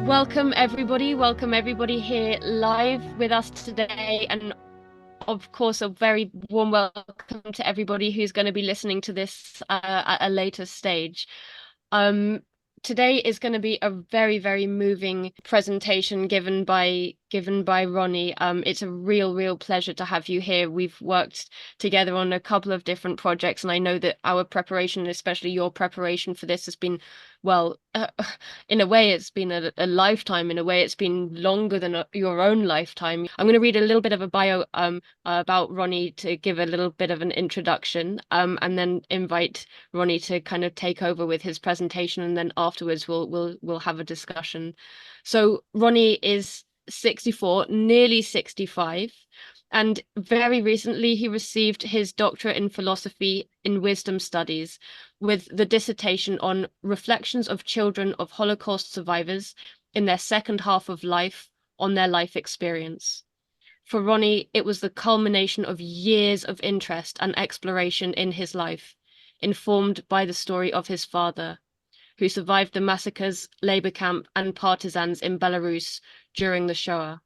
Welcome everybody here live with us today, and of course a very warm welcome to everybody who's going to be listening to this at a later stage. Um, Today is going to be a very moving presentation given by Ronnie. It's a real pleasure to have you here. We've worked together on a couple of different projects, and I know that our preparation, especially your preparation for this, has been, well, in a way it's been a lifetime. In a way it's been longer than your own lifetime. I'm going to read a little bit of a bio about Ronnie to give a little bit of an introduction, and then invite Ronnie to kind of take over with his presentation, and then afterwards we'll have a discussion. So Ronnie is 64, nearly 65, and very recently he received his doctorate in philosophy in wisdom studies with the dissertation on reflections of children of Holocaust survivors in their second half of life on their life experience. For Ronnie, it was the culmination of years of interest and exploration in his life, informed by the story of his father, who survived the massacres, labor camp, and partisans in Belarus during the Shoah.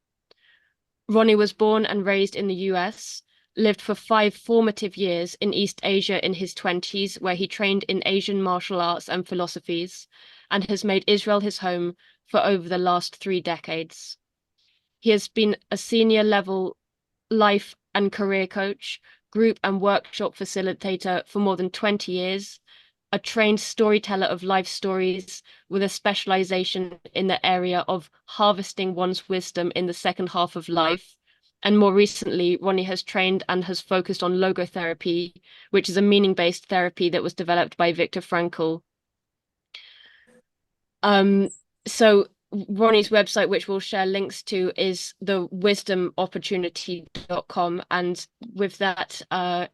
Ronnie was born and raised in the US, lived for 5 formative years in East Asia in his 20s, where he trained in Asian martial arts and philosophies, and has made Israel his home for over the last 3 decades. He has been a senior level life and career coach, group and workshop facilitator for more than 20 years, a trained storyteller of life stories with a specialization in the area of harvesting one's wisdom in the second half of life. And more recently, Ronnie has trained and has focused on logotherapy, which is a meaning-based therapy that was developed by Viktor Frankl. So Ronnie's website, which we'll share links to, is thewisdomopportunity.com. And with that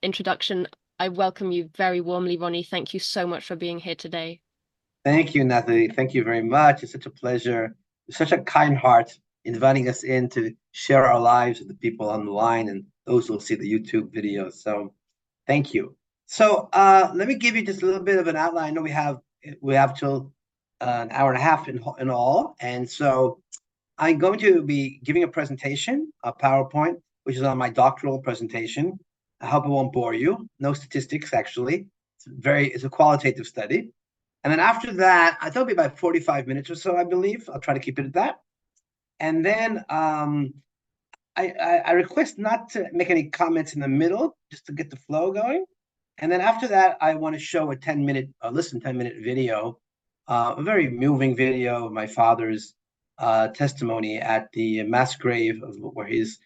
introduction, I welcome you very warmly, Ronnie. Thank you so much for being here today. Thank you, Natalie. Thank you very much. It's such a pleasure. Such a kind heart inviting us in to share our lives with the people on the line and those who will see the YouTube video. So thank you. So let me give you just a little bit of an outline. I know we have till an hour and a half in all. And so I'm going to be giving a presentation, a PowerPoint, which is on my doctoral presentation. I hope it won't bore you. No statistics, actually. It's a qualitative study. And then after that, I thought it'll be about 45 minutes or so, I believe. I'll try to keep it at that. And then I request not to make any comments in the middle, just to get the flow going. And then after that, I want to show a 10-minute video, a very moving video of my father's testimony at the mass grave where his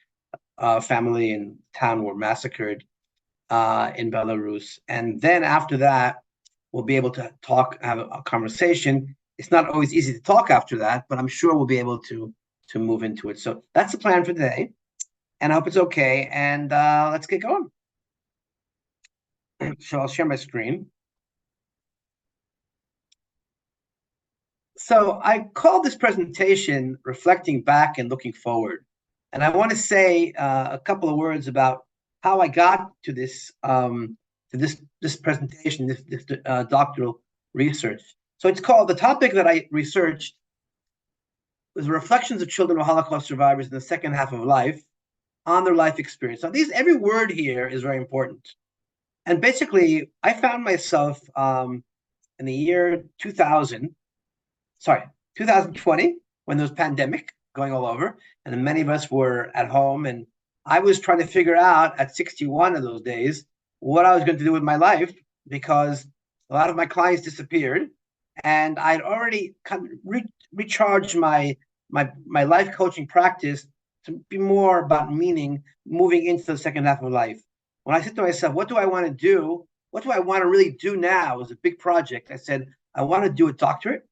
family and town were massacred in Belarus. And then after that, we'll be able to have a conversation. It's not always easy to talk after that, but I'm sure we'll be able to move into it. So that's the plan for today, and I hope it's okay. And let's get going. So I'll share my screen. So I called this presentation Reflecting Back and Looking Forward. And I want to say a couple of words about how I got to this presentation, this doctoral research. So it's called, the topic that I researched was reflections of children of Holocaust survivors in the second half of life on their life experience. Now, every word here is very important. And basically, I found myself in the year 2020, when there was pandemic going all over, and many of us were at home, and I was trying to figure out at 61 of those days what I was going to do with my life, because a lot of my clients disappeared, and I'd already kind of recharged my life coaching practice to be more about meaning, moving into the second half of life. When I said to myself, what do I want to do? What do I want to really do now? It was a big project. I said, I want to do a doctorate,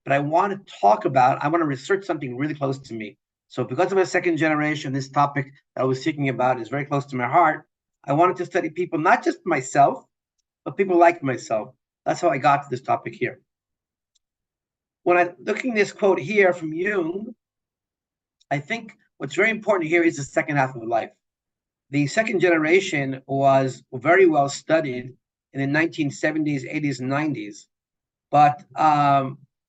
but I want to research something really close to me. So because I'm a second generation, this topic that I was thinking about is very close to my heart. I wanted to study people, not just myself, but people like myself. That's how I got to this topic here. When I'm looking at this quote here from Jung, I think what's very important here is the second half of life. The second generation was very well studied in the 1970s, 80s, and 90s. But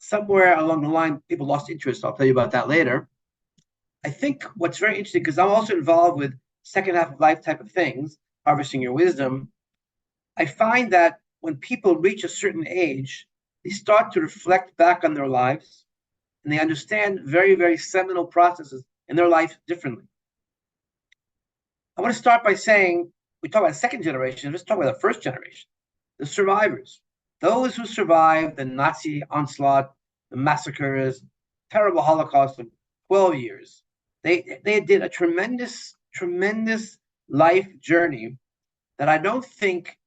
somewhere along the line, people lost interest. I'll tell you about that later. I think what's very interesting, because I'm also involved with second half of life type of things, harvesting your wisdom. I find that when people reach a certain age, they start to reflect back on their lives and they understand very, very seminal processes in their life differently. I want to start by saying, we talk about second generation, let's talk about the first generation, the survivors, those who survived the Nazi onslaught, the massacres, terrible Holocaust of 12 years. They did a tremendous, tremendous life journey that I don't think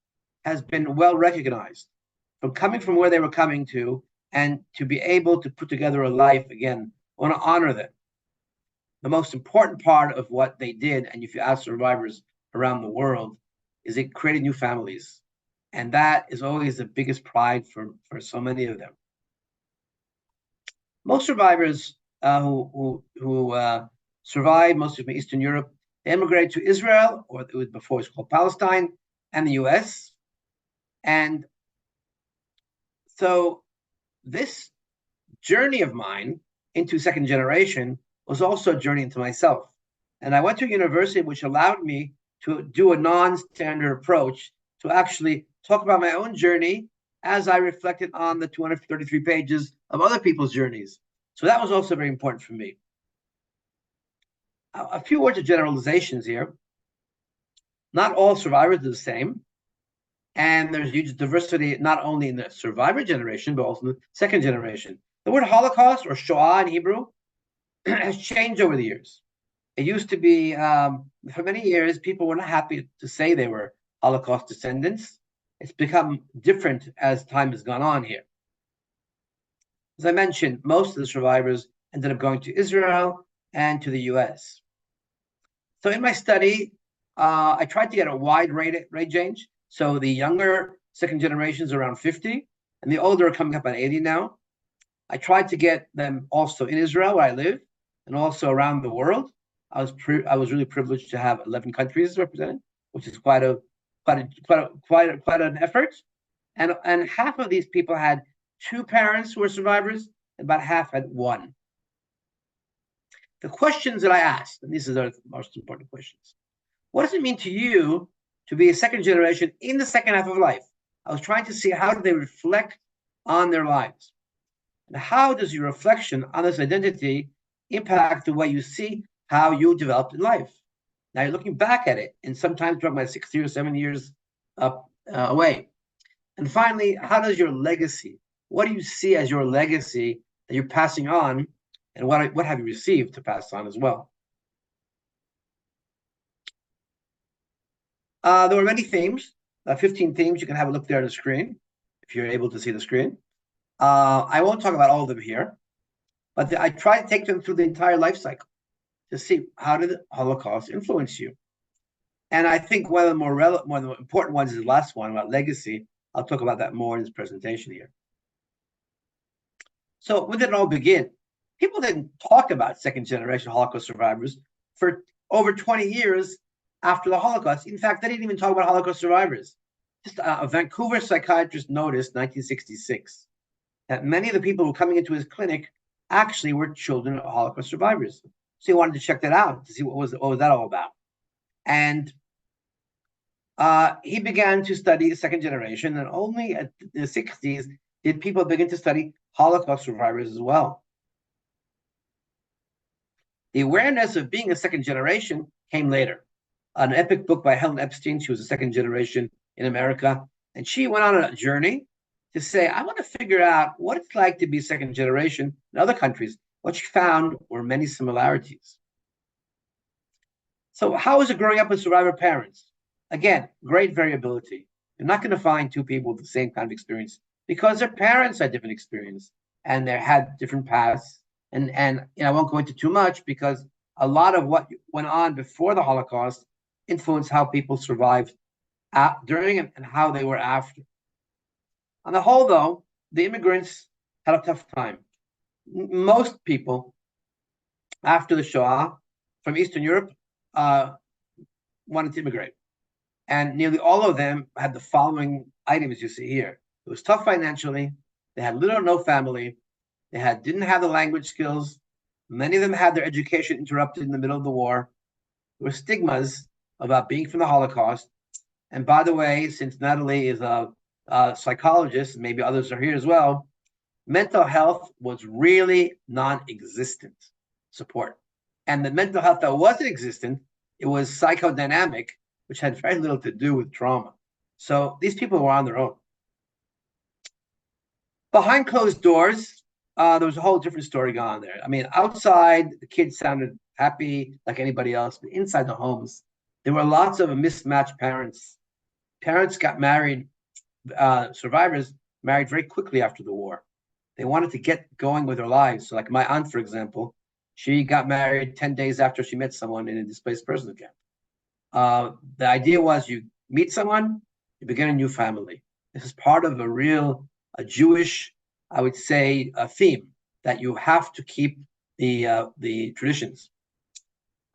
has been well recognized, from coming from where they were coming to and to be able to put together a life again. I want to honor them. The most important part of what they did, and if you ask survivors around the world, is they created new families. And that is always the biggest pride for so many of them. Most survivors who survived, mostly from Eastern Europe, they immigrated to Israel, or it was before it was called Palestine, and the US. And so this journey of mine into second generation was also a journey into myself. And I went to a university which allowed me to do a non-standard approach to actually talk about my own journey as I reflected on the 233 pages of other people's journeys. So that was also very important for me. A few words of generalizations here. Not all survivors are the same. And there's huge diversity, not only in the survivor generation, but also in the second generation. The word Holocaust, or Shoah in Hebrew, has changed over the years. It used to be, for many years, people were not happy to say they were Holocaust descendants. It's become different as time has gone on here. As I mentioned, most of the survivors ended up going to Israel and to the US. So in my study, I tried to get a wide rate range. So the younger second generations are around 50, and the older are coming up on 80 now. I tried to get them also in Israel, where I live, and also around the world. I was really privileged to have 11 countries represented, which is quite an effort. And half of these people had two parents who were survivors, and about half had one. The questions that I asked, and these are the most important questions. What does it mean to you to be a second generation in the second half of life? I was trying to see how do they reflect on their lives. And how does your reflection on this identity impact the way you see how you developed in life? Now you're looking back at it, and sometimes you're about 6 years, 7 years away. And finally, how does your legacy, what do you see as your legacy that you're passing on, and what have you received to pass on as well? There were many themes, 15 themes. You can have a look there on the screen, if you're able to see the screen. I won't talk about all of them here, but I try to take them through the entire life cycle to see how did the Holocaust influence you. And I think one of the more important ones is the last one about legacy. I'll talk about that more in this presentation here. So when did it all begin? People didn't talk about second generation Holocaust survivors for over 20 years after the Holocaust. In fact, they didn't even talk about Holocaust survivors. Just a Vancouver psychiatrist noticed in 1966 that many of the people who were coming into his clinic actually were children of Holocaust survivors. So he wanted to check that out to see what was that all about. And he began to study the second generation, and only in the 60s did people begin to study Holocaust survivors as well. The awareness of being a second generation came later. An epic book by Helen Epstein, she was a second generation in America, and she went on a journey to say, I want to figure out what it's like to be second generation in other countries. What she found were many similarities. So how is it growing up with survivor parents? Again, great variability. You're not going to find two people with the same kind of experience because their parents had different experience and they had different paths. And I won't go into too much because a lot of what went on before the Holocaust influenced how people survived during and how they were after. On the whole, though, the immigrants had a tough time. Most people after the Shoah from Eastern Europe wanted to immigrate. And nearly all of them had the following items you see here. It was tough financially. They had little or no family. Didn't have the language skills. Many of them had their education interrupted in the middle of the war. There were stigmas about being from the Holocaust. And by the way, since Natalie is a psychologist, and maybe others are here as well, mental health was really non-existent support. And the mental health that was existent, it was psychodynamic, which had very little to do with trauma. So these people were on their own. Behind closed doors, there was a whole different story going on there. I mean, outside, the kids sounded happy like anybody else, but inside the homes, there were lots of mismatched parents. Parents got married, survivors married very quickly after the war. They wanted to get going with their lives. So, like my aunt, for example, she got married 10 days after she met someone in a displaced persons camp. The idea was you meet someone, you begin a new family. This is part of a Jewish, I would say, a theme that you have to keep the traditions.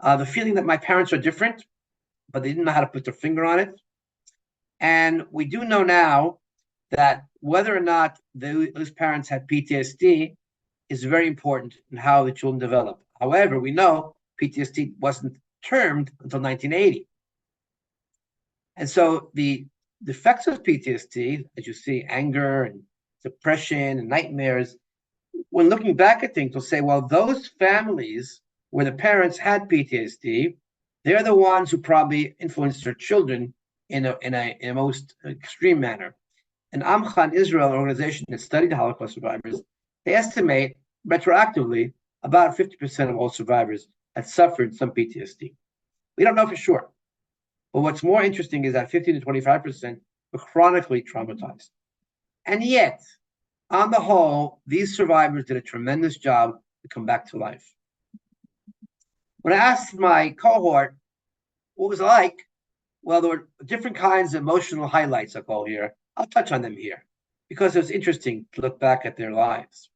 The feeling that my parents are different, but they didn't know how to put their finger on it. And we do know now that whether or not those parents had PTSD is very important in how the children develop. However, we know PTSD wasn't termed until 1980. And so the effects of PTSD, as you see, anger and depression and nightmares, when looking back at things, we'll say, well, those families where the parents had PTSD, they're the ones who probably influenced their children in a most extreme manner. And Amcha in Israel, an organization that studied Holocaust survivors, they estimate retroactively about 50% of all survivors had suffered some PTSD. We don't know for sure. But what's more interesting is that 15 to 25% were chronically traumatized. And yet, on the whole, these survivors did a tremendous job to come back to life. When I asked my cohort what was it like, well, there were different kinds of emotional highlights, I call here. I'll touch on them here because it was interesting to look back at their lives.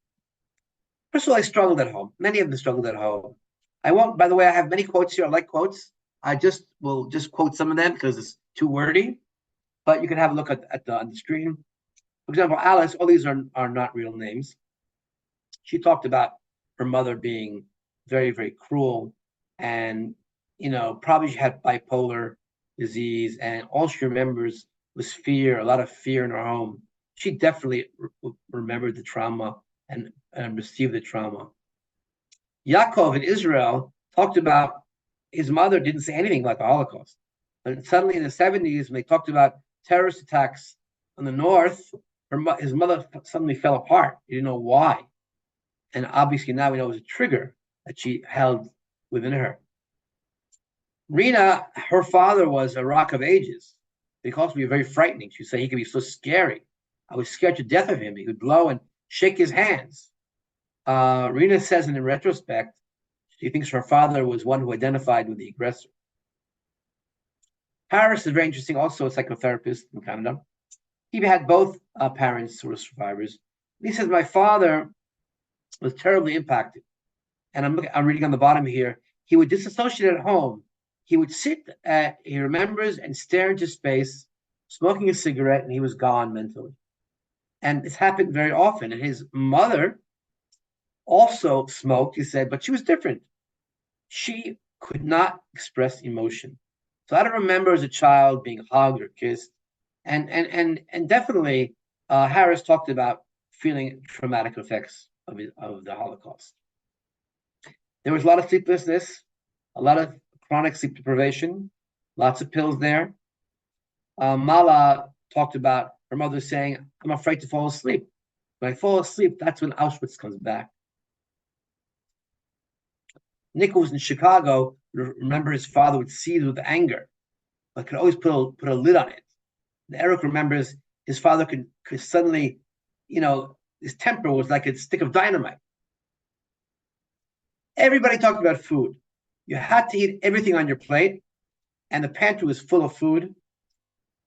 First of all, I struggled at home. Many of them struggled at home. I won't, by the way, I have many quotes here. I like quotes. I will just quote some of them because it's too wordy, but you can have a look on the screen. For example, Alice, all these are not real names. She talked about her mother being very, very cruel and, probably she had bipolar disease and all she remembers was fear, a lot of fear in her home. She definitely remembered the trauma and received the trauma. Yaakov in Israel talked about his mother didn't say anything about the Holocaust. But suddenly in the 70s, when they talked about terrorist attacks on the north, his mother suddenly fell apart. He didn't know why. And obviously now we know it was a trigger that she held within her. Rena, her father was a rock of ages. They could also be very frightening. She'd say he could be so scary. I was scared to death of him. He would blow and shake his hands. Rena says in retrospect, she thinks her father was one who identified with the aggressor. Harris is very interesting, also a psychotherapist in Canada. He had both parents who were survivors. He says, my father was terribly impacted. And I'm reading on the bottom here. He would disassociate at home. He would he remembers, and stare into space, smoking a cigarette, and he was gone mentally. And this happened very often. And his mother also smoked, he said, but she was different. She could not express emotion. So I don't remember as a child being hugged or kissed. And definitely Harris talked about feeling traumatic effects of the Holocaust. There was a lot of sleeplessness, a lot of chronic sleep deprivation, lots of pills there. Mala talked about her mother saying, I'm afraid to fall asleep. When I fall asleep, that's when Auschwitz comes back. Nick was in Chicago. Remember, his father would seethe with anger, but could always put a lid on it. And Eric remembers his father could suddenly, his temper was like a stick of dynamite. Everybody talked about food. You had to eat everything on your plate, and the pantry was full of food.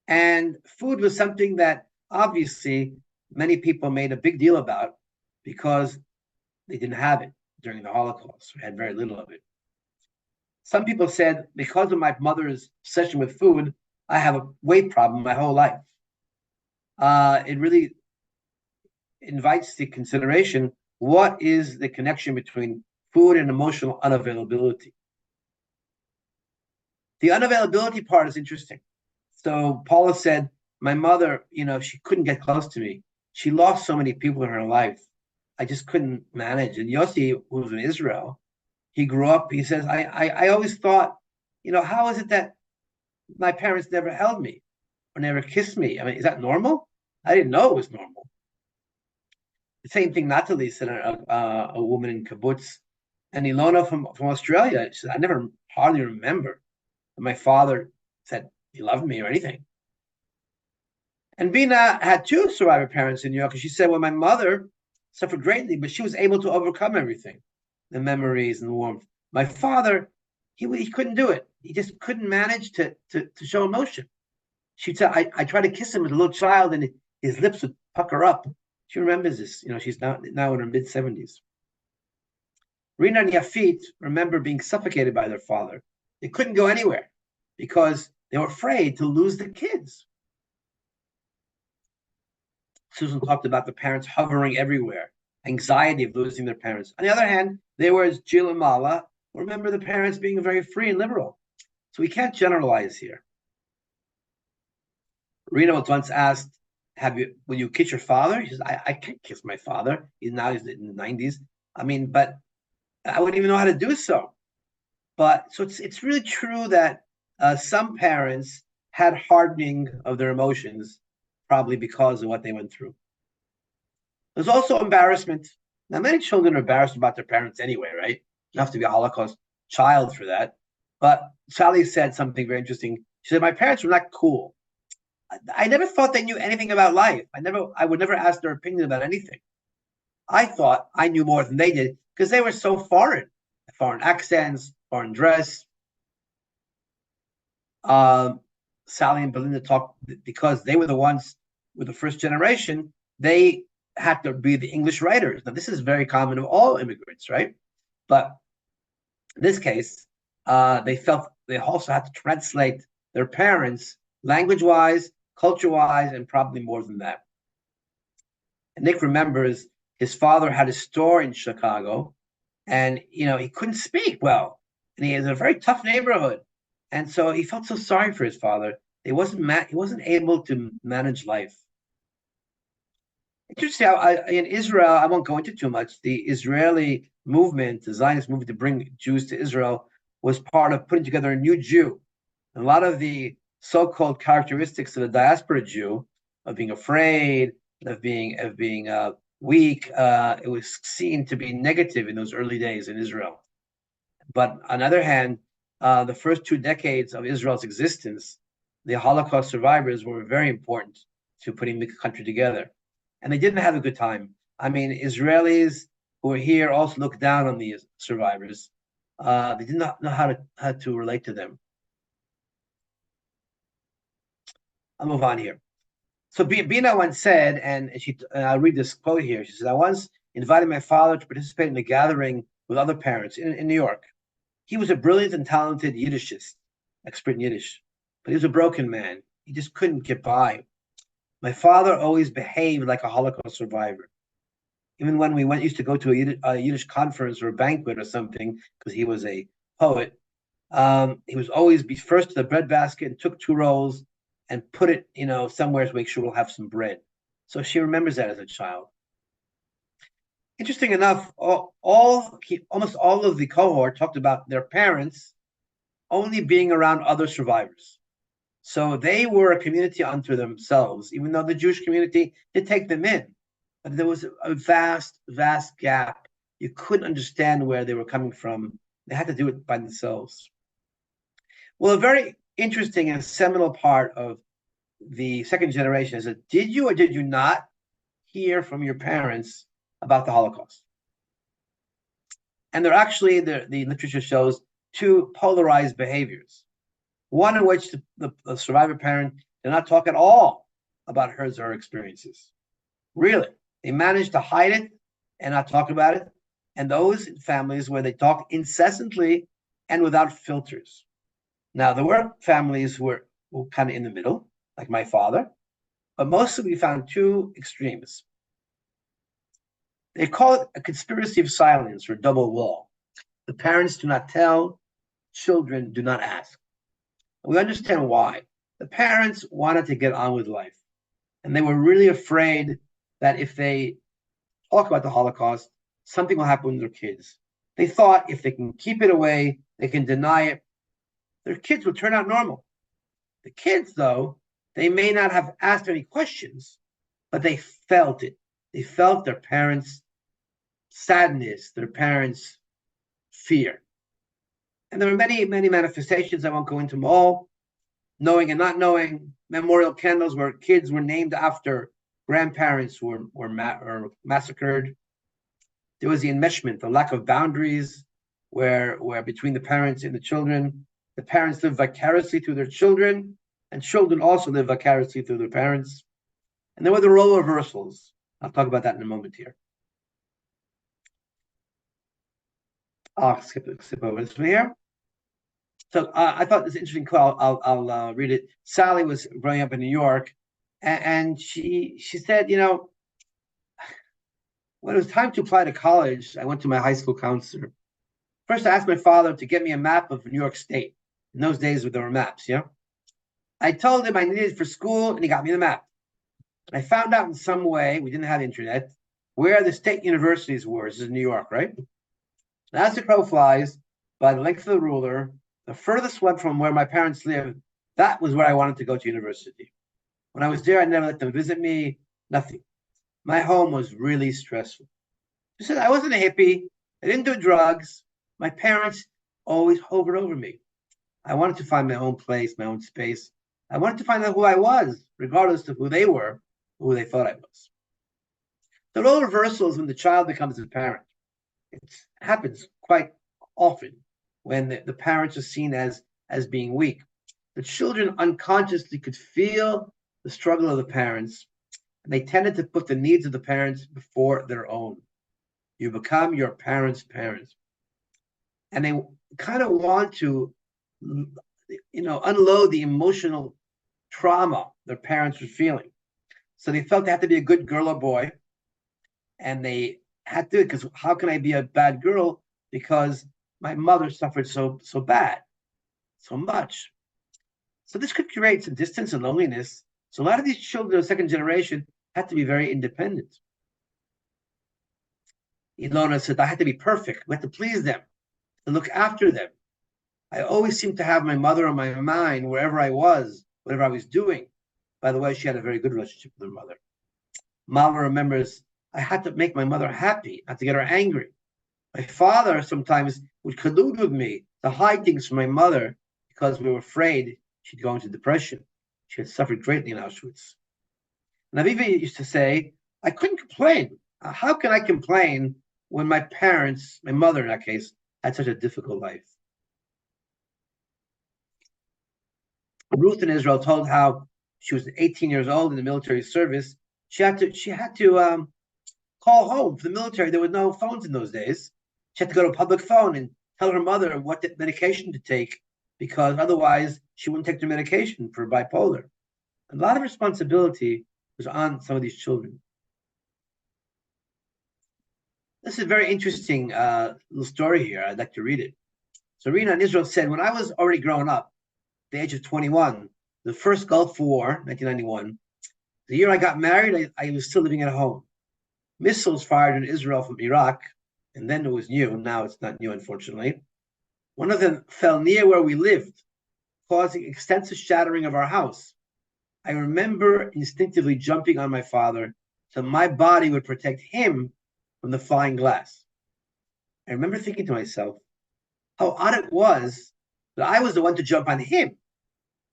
And food was something that obviously many people made a big deal about because they didn't have it during the Holocaust, or had very little of it. Some people said, because of my mother's obsession with food, I have a weight problem my whole life. It really invites the consideration What is the connection between food and emotional unavailability? The unavailability part is interesting. So Paula said, my mother, she couldn't get close to me. She lost so many people in her life. I just couldn't manage. And Yossi, who was in Israel, he grew up, he says, I always thought, how is it that my parents never held me or never kissed me? I mean, is that normal? I didn't know it was normal. The same thing Natalie said, a woman in kibbutz, and Ilona from Australia. She said, I never hardly remember that my father said he loved me or anything. And Bina had two survivor parents in New York. And she said, well, my mother suffered greatly, but she was able to overcome everything, the memories and the warmth. My father, he couldn't do it. He just couldn't manage to show emotion. She said, I tried to kiss him as a little child, and his lips would pucker up. She remembers this. She's now in her mid-70s. Rina and Yafit remember being suffocated by their father. They couldn't go anywhere because they were afraid to lose the kids. Susan talked about the parents hovering everywhere, anxiety of losing their parents. On the other hand, there was Jill and Mala. Remember the parents being very free and liberal. So we can't generalize here. Rena was once asked, will you kiss your father? She says, I can't kiss my father. He's in the 90s. I mean, but I wouldn't even know how to do so. But so it's really true that some parents had hardening of their emotions, probably because of what they went through. There's also embarrassment. Now, many children are embarrassed about their parents anyway, right? You don't have to be a Holocaust child for that. But Sally said something very interesting. She said, my parents were not cool. I never thought they knew anything about life. I would never ask their opinion about anything. I thought I knew more than they did because they were so foreign accents, foreign dress. Sally and Belinda talked because they were the ones with the first generation. They had to be the English writers. Now, this is very common of all immigrants, right? But in this case, they felt they also had to translate their parents language-wise, culture-wise, and probably more than that. And Nick remembers his father had a store in Chicago, and he couldn't speak well, and he was in a very tough neighborhood, and so he felt so sorry for his father. He wasn't able to manage life. Interesting. In Israel, I won't go into too much. The Israeli movement, the Zionist movement to bring Jews to Israel, was part of putting together a new Jew. And a lot of the so-called characteristics of a diaspora Jew, of being afraid, of being weak, it was seen to be negative in those early days in Israel. But on the other hand, the first 2 decades of Israel's existence, the Holocaust survivors were very important to putting the country together. And they didn't have a good time. I mean, Israelis who were here also looked down on the survivors. They did not know how to relate to them. I'll move on here. So Bina once said, and I'll read this quote here. She says, I once invited my father to participate in a gathering with other parents in New York. He was a brilliant and talented Yiddishist, expert in Yiddish, but he was a broken man. He just couldn't get by. My father always behaved like a Holocaust survivor. Even when we used to go to a Yiddish conference or a banquet or something, because he was a poet, he was always be first to the breadbasket and took 2 rolls and put it, somewhere to make sure we'll have some bread. So she remembers that as a child. Interesting enough, almost all of the cohort talked about their parents only being around other survivors. So they were a community unto themselves, even though the Jewish community did take them in. But there was a vast, vast gap. You couldn't understand where they were coming from. They had to do it by themselves. Well, a very interesting and seminal part of the second generation is that did you or did you not hear from your parents about the Holocaust? And there actually, the literature shows 2 polarized behaviors. One in which the survivor parent did not talk at all about hers or her experiences. Really, they managed to hide it and not talk about it. And those families where they talk incessantly and without filters. Now, there were families who were kind of in the middle, like my father, but mostly we found 2 extremes. They call it a conspiracy of silence or double wall. The parents do not tell, children do not ask. We understand why. The parents wanted to get on with life, and they were really afraid that if they talk about the Holocaust, something will happen with their kids. They thought if they can keep it away, they can deny it, their kids will turn out normal. The kids, though, they may not have asked any questions, but they felt it. They felt their parents' sadness, their parents' fear. And there were many, many manifestations. I won't go into them all. Knowing and not knowing, memorial candles where kids were named after grandparents who were massacred. There was the enmeshment, the lack of boundaries, where between the parents and the children, the parents live vicariously through their children, and children also live vicariously through their parents. And there were the role reversals. I'll talk about that in a moment here. I'll skip over this one here. So I thought this interesting quote. I'll read it. Sally was growing up in New York, and she said, you know, when it was time to apply to college, I went to my high school counselor. First, I asked my father to get me a map of New York State. In those days, there were maps, you know. I told him I needed it for school, and he got me the map. I found out in some way, we didn't have internet, where the state universities were. This is New York, right? And as the crow flies, by the length of the ruler, the furthest one from where my parents lived, that was where I wanted to go to university. When I was there, I never let them visit me, nothing. My home was really stressful. She said I wasn't a hippie. I didn't do drugs. My parents always hovered over me. I wanted to find my own place, my own space. I wanted to find out who I was, regardless of who they were, or who they thought I was. The role reversal is when the child becomes a parent. It happens quite often when the parents are seen as being weak. The children unconsciously could feel the struggle of the parents, and they tended to put the needs of the parents before their own. You become your parents' parents. And they kind of want to, unload the emotional trauma their parents were feeling. So they felt they had to be a good girl or boy, and they had to, because how can I be a bad girl? Because my mother suffered so bad, so much. So this could create some distance and loneliness. So a lot of these children of second generation had to be very independent. Ilona said, I had to be perfect. We had to please them, to look after them. I always seemed to have my mother on my mind wherever I was, whatever I was doing. By the way, she had a very good relationship with her mother. Mama remembers, I had to make my mother happy, not to get her angry. My father sometimes would collude with me to hide things from my mother because we were afraid she'd go into depression. She had suffered greatly in Auschwitz. And Aviva used to say, I couldn't complain. How can I complain when my parents, my mother in that case, had such a difficult life? Ruth in Israel told how she was 18 years old in the military service. She had to call home for the military. There were no phones in those days. She had to go to a public phone and tell her mother what medication to take, because otherwise she wouldn't take the medication for bipolar. A lot of responsibility was on some of these children. This is a very interesting little story here. I'd like to read it. So Rena in Israel said, when I was already grown up, at the age of 21, the first Gulf War, 1991, the year I got married, I was still living at home. Missiles fired in Israel from Iraq, and then it was new. Now it's not new, unfortunately. One of them fell near where we lived, causing extensive shattering of our house. I remember instinctively jumping on my father so my body would protect him from the flying glass. I remember thinking to myself how odd it was that I was the one to jump on him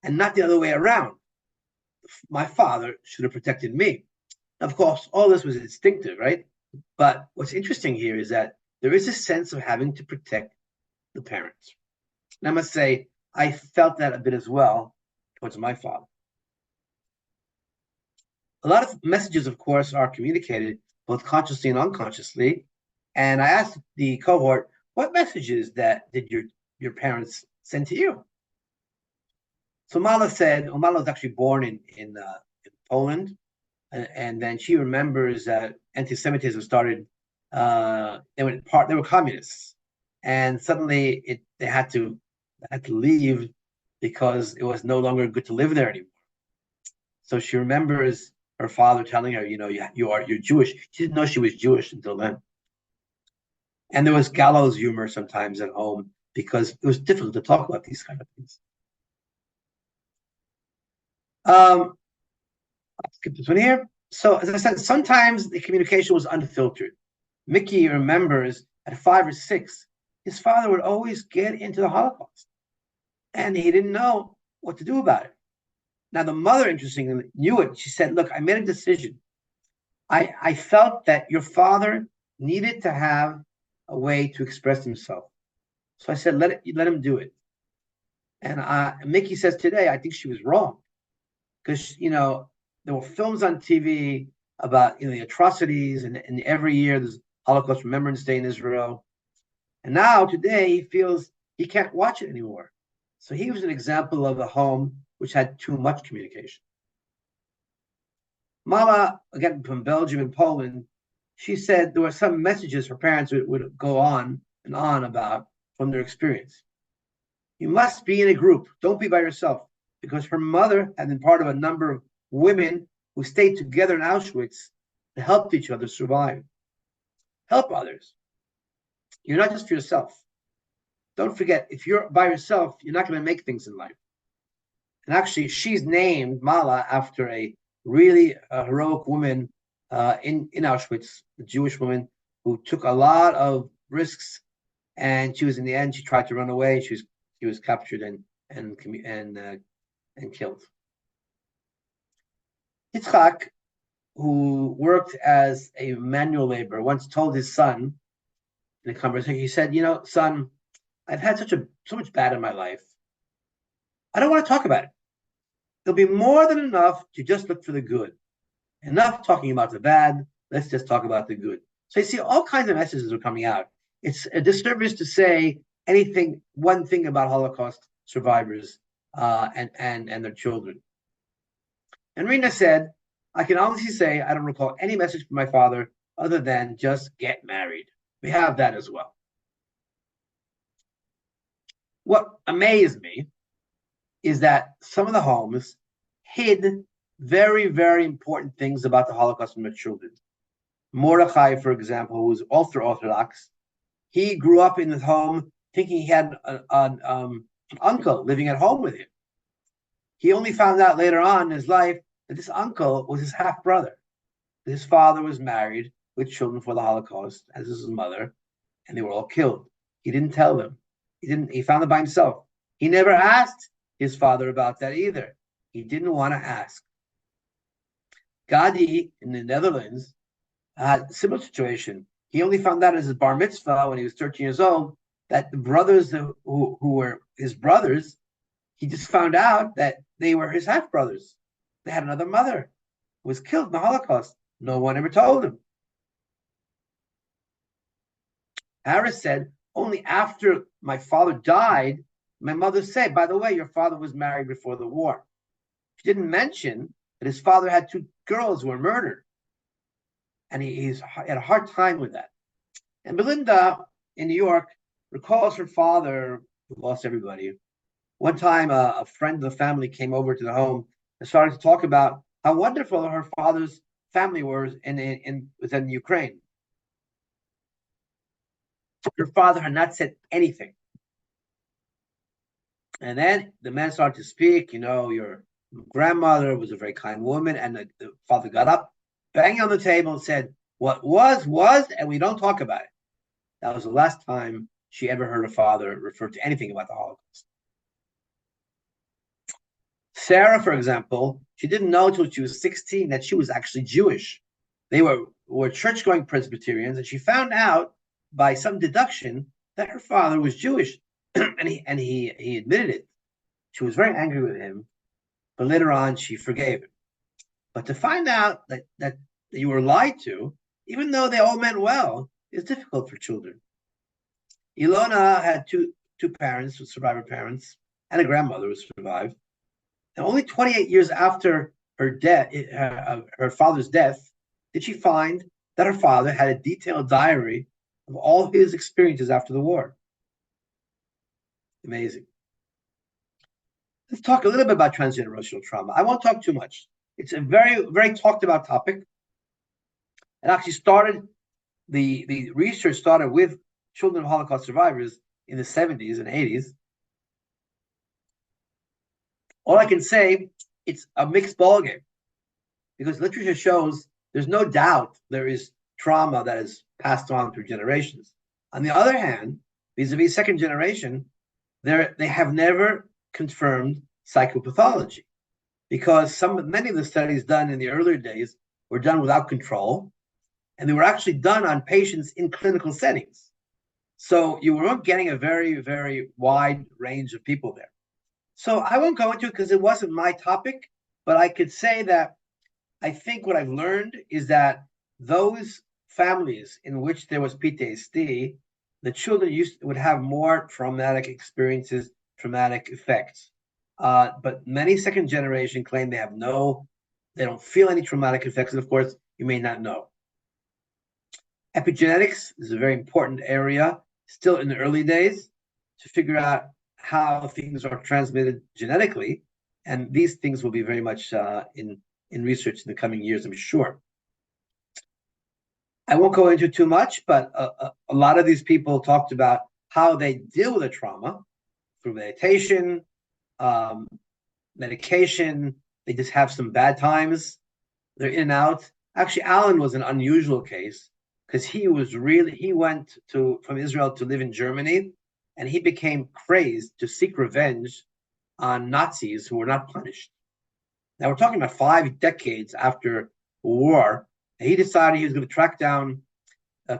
and not the other way around. My father should have protected me. Of course, all this was instinctive, right? But what's interesting here is that there is a sense of having to protect the parents. And I must say, I felt that a bit as well towards my father. A lot of messages, of course, are communicated both consciously and unconsciously. And I asked the cohort, what messages did your parents send to you? So Mala said, Mala was actually born in Poland, and then she remembers that anti-Semitism started They were communists, and suddenly they had to leave because it was no longer good to live there anymore. So she remembers her father telling her, you're Jewish. She didn't know she was Jewish until then. And there was gallows humor sometimes at home because it was difficult to talk about these kind of things. I'll skip this one here. So as I said, sometimes the communication was unfiltered. Mickey remembers at 5 or 6, his father would always get into the Holocaust, and he didn't know what to do about it. Now, the mother, interestingly, knew it. She said, look, I made a decision. I felt that your father needed to have a way to express himself. So I said, let him do it. And Mickey says today, I think she was wrong. Because, there were films on TV about, the atrocities, and every year there's Holocaust Remembrance Day in Israel. And now, today, he feels he can't watch it anymore. So he was an example of a home which had too much communication. Mama, again from Belgium and Poland, she said there were some messages her parents would go on and on about from their experience. You must be in a group. Don't be by yourself. Because her mother had been part of a number of women who stayed together in Auschwitz and helped each other survive. Help others. You're not just for yourself. Don't forget, if you're by yourself, you're not going to make things in life. And actually, she's named Mala after a really heroic woman in Auschwitz, a Jewish woman who took a lot of risks, and she was, in the end, she tried to run away. She was captured and killed. Yitzchak, who worked as a manual laborer, once told his son in a conversation, he said, son, I've had so much bad in my life. I don't want to talk about it. There'll be more than enough to just look for the good. Enough talking about the bad. Let's just talk about the good. So you see all kinds of messages are coming out. It's a disservice to say one thing about Holocaust survivors and their children. And Rena said, I can honestly say I don't recall any message from my father other than just get married. We have that as well. What amazed me is that some of the homes hid very, very important things about the Holocaust from their children. Mordechai, for example, who was ultra-Orthodox, he grew up in the home thinking he had an uncle living at home with him. He only found out later on in his life that this uncle was his half-brother. His father was married with children for the Holocaust, as is his mother, and they were all killed. He didn't tell them. He found it by himself. He never asked his father about that either. He didn't want to ask. Gadi in the Netherlands had a similar situation. He only found out as his bar mitzvah when he was 13 years old that the brothers who were his brothers, he just found out that they were his half brothers. They had another mother who was killed in the Holocaust. No one ever told him. Harris said, only after my father died, my mother said, by the way, your father was married before the war. She didn't mention that his father had 2 girls who were murdered. And he had a hard time with that. And Belinda in New York recalls her father, who lost everybody. One time, a friend of the family came over to the home and started to talk about how wonderful her father's family was within Ukraine. Her father had not said anything. And then the man started to speak, your grandmother was a very kind woman. And the father got up, banging on the table and said, what was, and we don't talk about it. That was the last time she ever heard her father refer to anything about the Holocaust. Sarah, for example, she didn't know until she was 16 that she was actually Jewish. They were church-going Presbyterians, and she found out by some deduction that her father was Jewish, and he admitted it. She was very angry with him, but later on she forgave him. But to find out that you were lied to, even though they all meant well, is difficult for children. Ilona had two parents, survivor parents, and a grandmother who survived. And only 28 years after her death, her father's death, did she find that her father had a detailed diary of all his experiences after the war. Amazing. Let's talk a little bit about transgenerational trauma. I won't talk too much. It's a very, very talked about topic. It actually started, the research started with children of Holocaust survivors in the 70s and 80s. All I can say, it's a mixed ballgame, because literature shows there's no doubt there is trauma that is passed on through generations. On the other hand, vis-a-vis second generation, they have never confirmed psychopathology, because many of the studies done in the earlier days were done without control, and they were actually done on patients in clinical settings. So you weren't getting a very, very wide range of people there. So I won't go into it because it wasn't my topic, but I could say that I think what I've learned is that those families in which there was PTSD, the children would have more traumatic experiences, traumatic effects. But many second generation claim they don't feel any traumatic effects. And of course, you may not know. Epigenetics is a very important area, still in the early days, to figure out how things are transmitted genetically. And these things will be very much in research in the coming years, I'm sure. I won't go into too much, but a lot of these people talked about how they deal with the trauma through meditation, medication. They just have some bad times. They're in and out. Actually, Alan was an unusual case because he went from Israel to live in Germany, and he became crazed to seek revenge on Nazis who were not punished. Now we're talking about 5 decades after the war, and he decided he was going to track down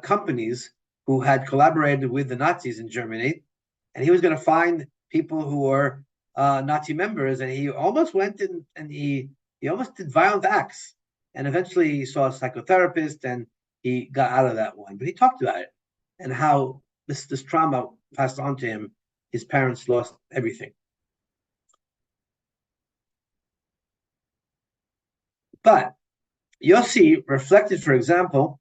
companies who had collaborated with the Nazis in Germany, and he was going to find people who were Nazi members, and he almost went in and he almost did violent acts, and eventually he saw a psychotherapist and he got out of that one. But he talked about it and how this trauma passed on to him. His parents lost everything. But Yossi reflected, for example,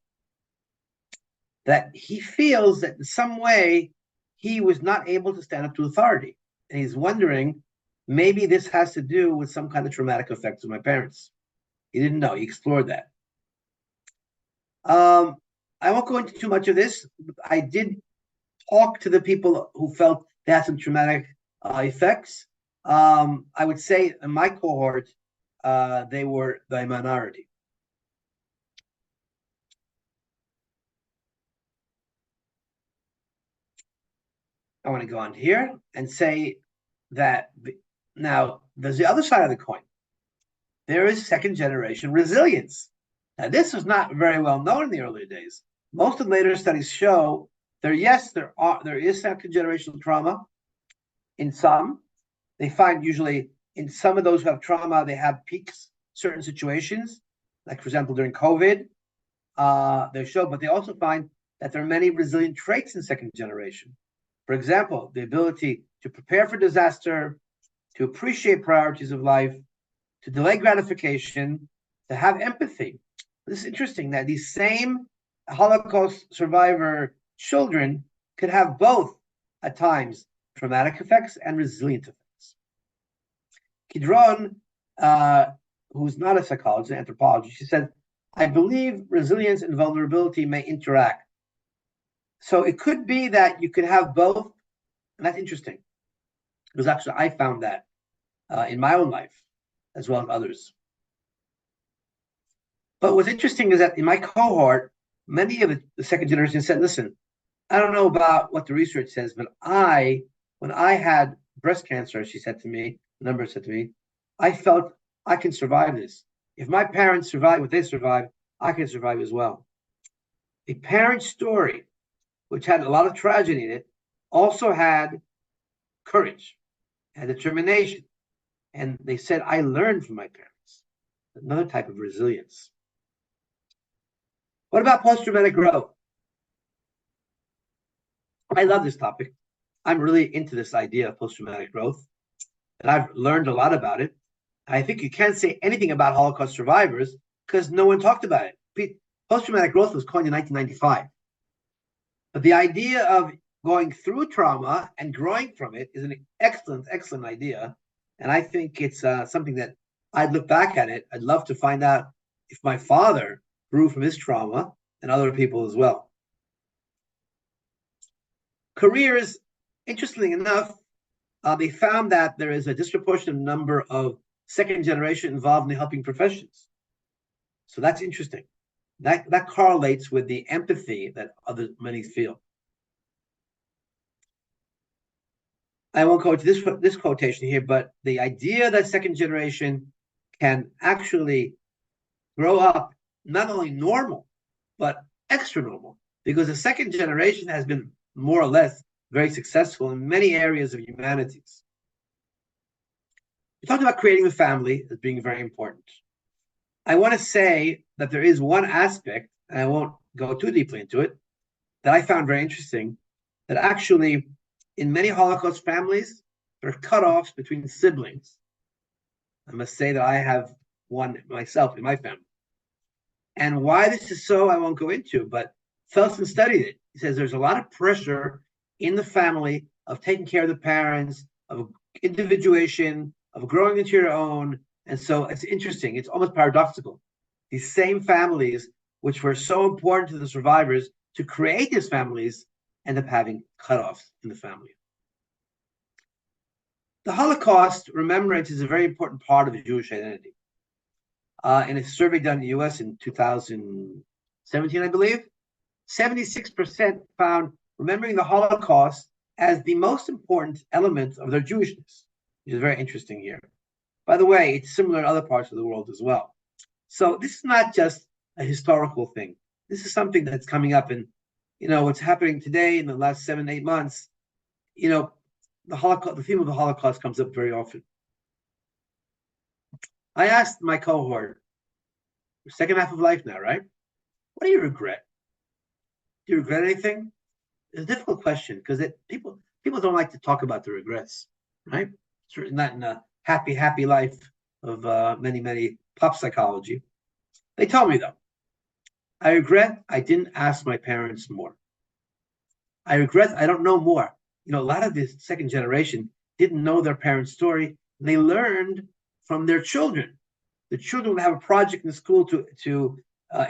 that he feels that in some way he was not able to stand up to authority. And he's wondering, maybe this has to do with some kind of traumatic effects of my parents. He didn't know. He explored that. I won't go into too much of this. I did talk to the people who felt they had some traumatic effects. I would say in my cohort, they were the minority. I want to go on here and say that now there's the other side of the coin. There is second generation resilience. Now, this was not very well known in the earlier days. Most of the later studies show there is second generational trauma. In some, they find usually in some of those who have trauma, they have peaks, certain situations, like for example during COVID, they show, but they also find that there are many resilient traits in second generation. For example, the ability to prepare for disaster, to appreciate priorities of life, to delay gratification, to have empathy. This is interesting that these same Holocaust survivor children could have both, at times, traumatic effects and resilient effects. Kidron, who's not a psychologist, an anthropologist, she said, I believe resilience and vulnerability may interact. So it could be that you could have both, and that's interesting, because actually I found that in my own life, as well as others. But what's interesting is that in my cohort, many of the second generation said, listen, I don't know about what the research says, but when I had breast cancer, she said to me, a number said to me, I felt I can survive this. If my parents survived what they survived, I can survive as well. A parent's story, which had a lot of tragedy in it, also had courage and determination. And they said, I learned from my parents. Another type of resilience. What about post-traumatic growth? I love this topic. I'm really into this idea of post-traumatic growth, and I've learned a lot about it. I think you can't say anything about Holocaust survivors because no one talked about it. Post-traumatic growth was coined in 1995. But the idea of going through trauma and growing from it is an excellent, excellent idea. And I think it's something that I'd look back at it. I'd love to find out if my father grew from his trauma and other people as well. Careers, interestingly enough, they found that there is a disproportionate number of second generation involved in helping professions. So that's interesting. That correlates with the empathy that many feel. I won't go to this quotation here, but the idea that second generation can actually grow up not only normal, but extra normal, because the second generation has been more or less very successful in many areas of humanities. We talked about creating a family as being very important. I want to say that there is one aspect, and I won't go too deeply into it, that I found very interesting, that actually in many Holocaust families, there are cutoffs between siblings. I must say that I have one myself in my family. And why this is so, I won't go into, but Felsen studied it. He says there's a lot of pressure in the family of taking care of the parents, of individuation, of growing into your own. And so it's interesting. It's almost paradoxical. These same families, which were so important to the survivors to create these families, end up having cutoffs in the family. The Holocaust remembrance is a very important part of the Jewish identity. In a survey done in the US in 2017, I believe, 76% found remembering the Holocaust as the most important element of their Jewishness, which is very interesting here. By the way, it's similar in other parts of the world as well. So this is not just a historical thing. This is something that's coming up in, what's happening today in the last 7-8 months. The Holocaust, the theme of the Holocaust comes up very often. I asked my cohort, second half of life now, right? What do you regret? Do you regret anything? It's a difficult question because people don't like to talk about the regrets, right? Certainly not in a happy life of many pop psychology. They tell me though, I regret I didn't ask my parents more. I regret I don't know more. A lot of this second generation didn't know their parents' story. They learned from their children. The children would have a project in school to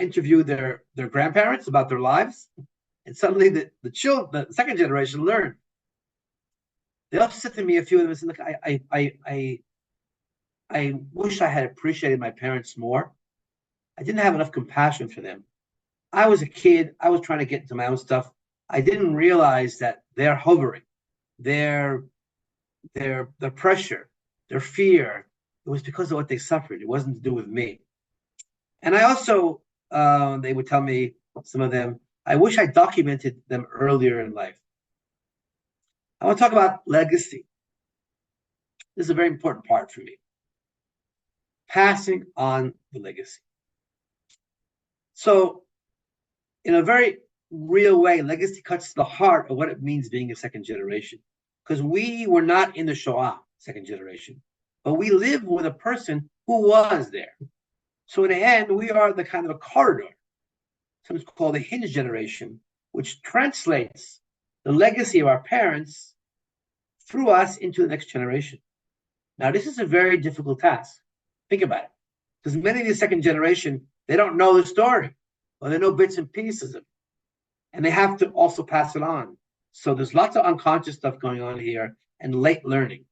interview their grandparents about their lives, and suddenly the second generation learned. They also said to me, a few of them said, "Look, I wish I had appreciated my parents more. I didn't have enough compassion for them. I was a kid. I was trying to get into my own stuff. I didn't realize that they're hovering, their pressure, their fear. It was because of what they suffered. It wasn't to do with me." And I also, they would tell me, some of them, I wish I documented them earlier in life. I want to talk about legacy. This is a very important part for me. Passing on the legacy. So, in a very real way, legacy cuts to the heart of what it means being a second generation. Because we were not in the Shoah, second generation, but we live with a person who was there. So in the end, we are the kind of a corridor, sometimes called the hinge generation, which translates the legacy of our parents through us into the next generation. Now, this is a very difficult task. Think about it. Because many of the second generation, they don't know the story, or they know bits and pieces of it. And they have to also pass it on. So there's lots of unconscious stuff going on here and late learning.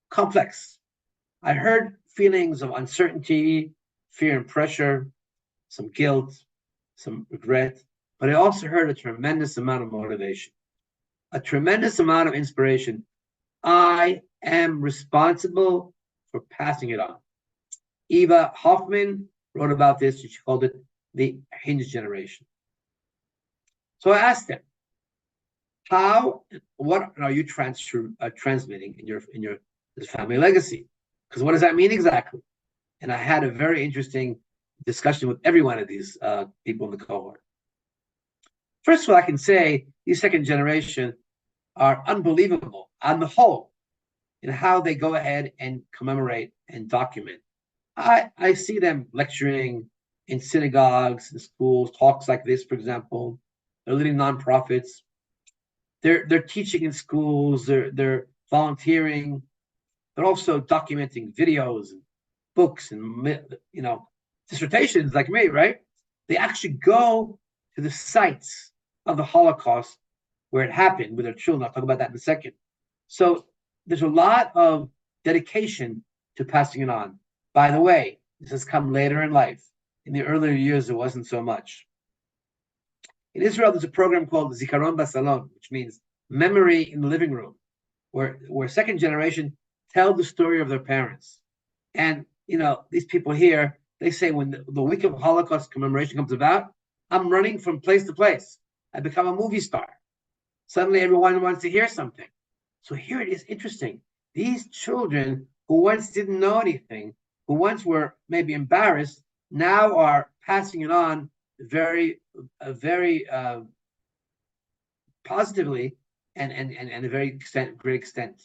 Complex. I heard feelings of uncertainty, fear and pressure, some guilt, some regret, but I also heard a tremendous amount of motivation, a tremendous amount of inspiration. I am responsible for passing it on. Eva Hoffman wrote about this. She called it the hinge generation. So I asked them, what are you transmitting in your family legacy? Because what does that mean exactly? And I had a very interesting discussion with every one of these people in the cohort. First of all, I can say these second generation are unbelievable on the whole in how they go ahead and commemorate and document. I see them lecturing, in synagogues, in schools, talks like this, for example. They're leading nonprofits. They're teaching in schools. They're volunteering. They're also documenting videos and books and dissertations like me, right? They actually go to the sites of the Holocaust where it happened with their children. I'll talk about that in a second. So there's a lot of dedication to passing it on. By the way, this has come later in life. In the earlier years, it wasn't so much. In Israel, there's a program called Zikaron Basalon, which means memory in the living room, where second generation tell the story of their parents. And these people here, they say when the week of Holocaust commemoration comes about, I'm running from place to place. I become a movie star. Suddenly everyone wants to hear something. So here it is interesting. These children who once didn't know anything, who once were maybe embarrassed, now are passing it on very positively and a very great extent.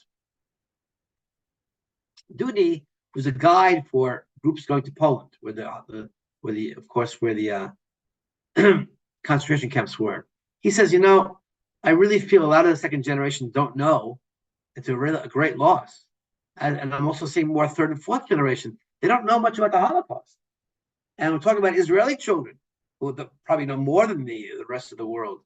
Dudi was a guide for groups going to Poland, where the concentration camps were. He says, I really feel a lot of the second generation don't know. It's a great loss. And I'm also seeing more third and fourth generation. They don't know much about the Holocaust. And we're talking about Israeli children who probably know more than the rest of the world.